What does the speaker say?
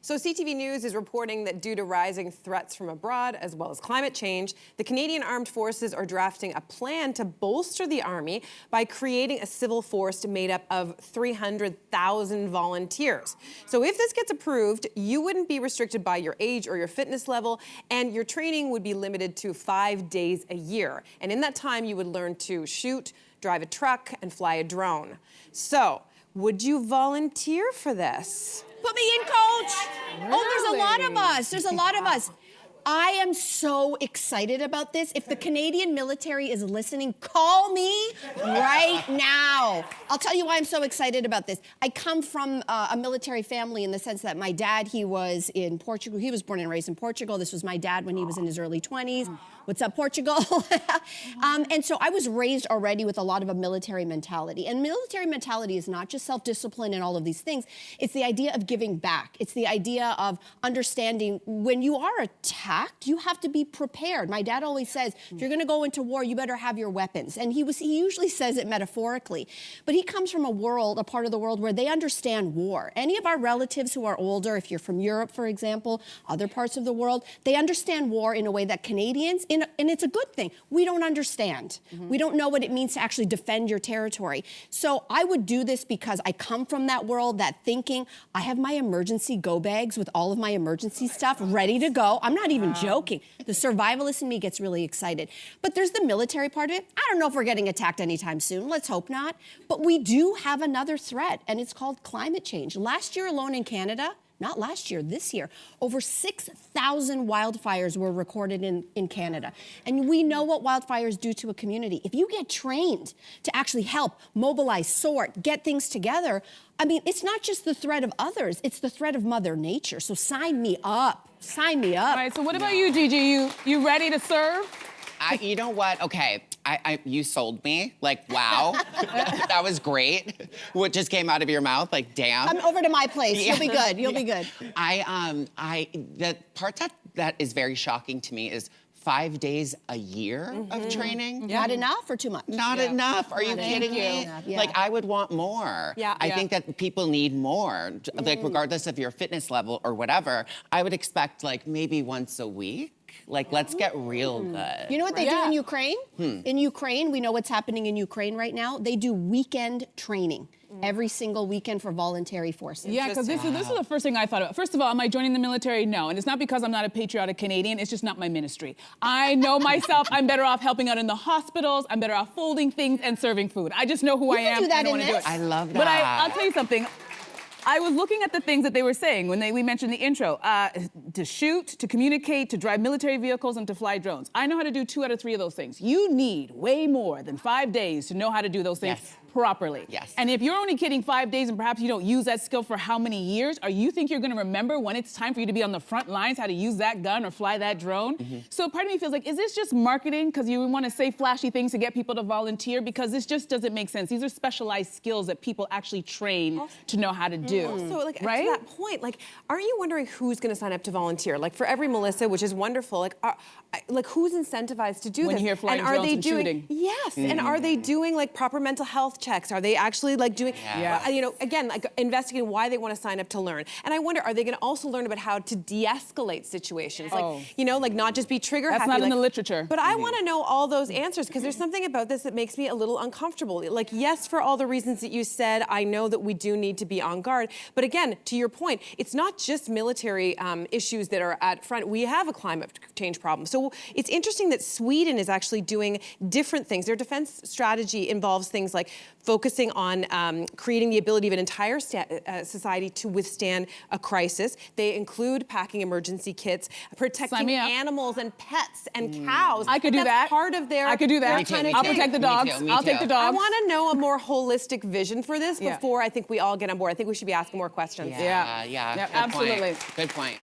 So CTV News is reporting that due to rising threats from abroad, as well as climate change, the Canadian Armed Forces are drafting a plan to bolster the Army by creating a civil force made up of 300,000 volunteers. So if this gets approved, you wouldn't be restricted by your age or your fitness level, and your training would be limited to 5 days a year. And in that time, you would learn to shoot, drive a truck, and fly a drone. So, would you volunteer for this? Put me in, coach. Really? Oh, there's a lot of us. There's a lot of us. I am so excited about this. If the Canadian military is listening, call me right now. I'll tell you why I'm so excited about this. I come from a military family in the sense that my dad, he was in Portugal. He was born and raised in Portugal. This was my dad when he was in his early 20s. What's up, Portugal? And so I was raised already with a lot of a military mentality. And military mentality is not just self-discipline and all of these things. It's the idea of giving back. It's the idea of understanding when you are attacked, you have to be prepared. My dad always says, if you're gonna go into war, you better have your weapons. And he usually says it metaphorically. But he comes from a part of the world where they understand war. Any of our relatives who are older, if you're from Europe, for example, other parts of the world, they understand war in a way that Canadians, and it's a good thing, we don't understand. We don't know what it means to actually defend your territory. So I would do this because I come from that world, that thinking. I have my emergency go bags with all of my emergency stuff ready to go. I'm not even joking. The survivalist in me gets really excited. But there's the military part of it. I don't know if we're getting attacked anytime soon. Let's hope not. But we do have another threat, and it's called climate change. Last year alone in Canada, not last year, this year, over 6,000 wildfires were recorded in Canada. And we know what wildfires do to a community. If you get trained to actually help, mobilize, sort, get things together, I mean, it's not just the threat of others, it's the threat of Mother Nature. So sign me up. Sign me up. All right, so what about you, Gigi? You ready to serve? You know what? Okay, you sold me. Like, wow, that was great. What just came out of your mouth? Like, damn. Come over to my place. Yeah. You'll be good. You'll be good. The part that is very shocking to me is 5 days a year of training. Not enough or too much? Not enough. Are you kidding me? Yeah. Like, I would want more. I think that people need more. Like, regardless of your fitness level or whatever, I would expect like maybe once a week. Like, let's get real good. You know what they do in Ukraine? In Ukraine, we know what's happening in Ukraine right now. They do weekend training every single weekend for voluntary forces. Yeah, because this is the first thing I thought about. First of all, am I joining the military? No, and it's not because I'm not a patriotic Canadian, it's just not my ministry. I know myself, I'm better off helping out in the hospitals, I'm better off folding things and serving food. I just know who I am, I don't want to do it. I love that. But I'll tell you something. I was looking at the things that they were saying when we mentioned the intro. To shoot, to communicate, to drive military vehicles, and to fly drones. I know how to do 2 out of 3 of those things. You need way more than 5 days to know how to do those things properly. And if you're only getting 5 days and perhaps you don't use that skill for how many years, or you think you're gonna remember when it's time for you to be on the front lines, how to use that gun or fly that drone? So part of me feels like, is this just marketing because you wanna say flashy things to get people to volunteer? Because this just doesn't make sense. These are specialized skills that people actually train to know how to do. Also, like, to that point, like, aren't you wondering who's gonna sign up to volunteer? Like, for every Melissa, which is wonderful, like who's incentivized to do this? When you hear flying drones and shooting. Yes, and are they doing like proper mental health checks? Are they actually like doing, you know, again, like investigating why they want to sign up to learn? And I wonder, are they going to also learn about how to de-escalate situations? Like, you know, like not just be trigger happy. That's not like, in the literature. But I want to know all those answers because there's something about this that makes me a little uncomfortable. Like, yes, for all the reasons that you said, I know that we do need to be on guard. But again, to your point, it's not just military issues that are at front. We have a climate change problem. So it's interesting that Sweden is actually doing different things. Their defense strategy involves things like focusing on creating the ability of an entire society to withstand a crisis. They include packing emergency kits, protecting animals and pets and cows. I could do that. That's part of their I could do that. I'll protect the dogs. I'll take the dogs. I want to know a more holistic vision for this before I think we all get on board. I think we should be asking more questions. Yeah, absolutely. Good point.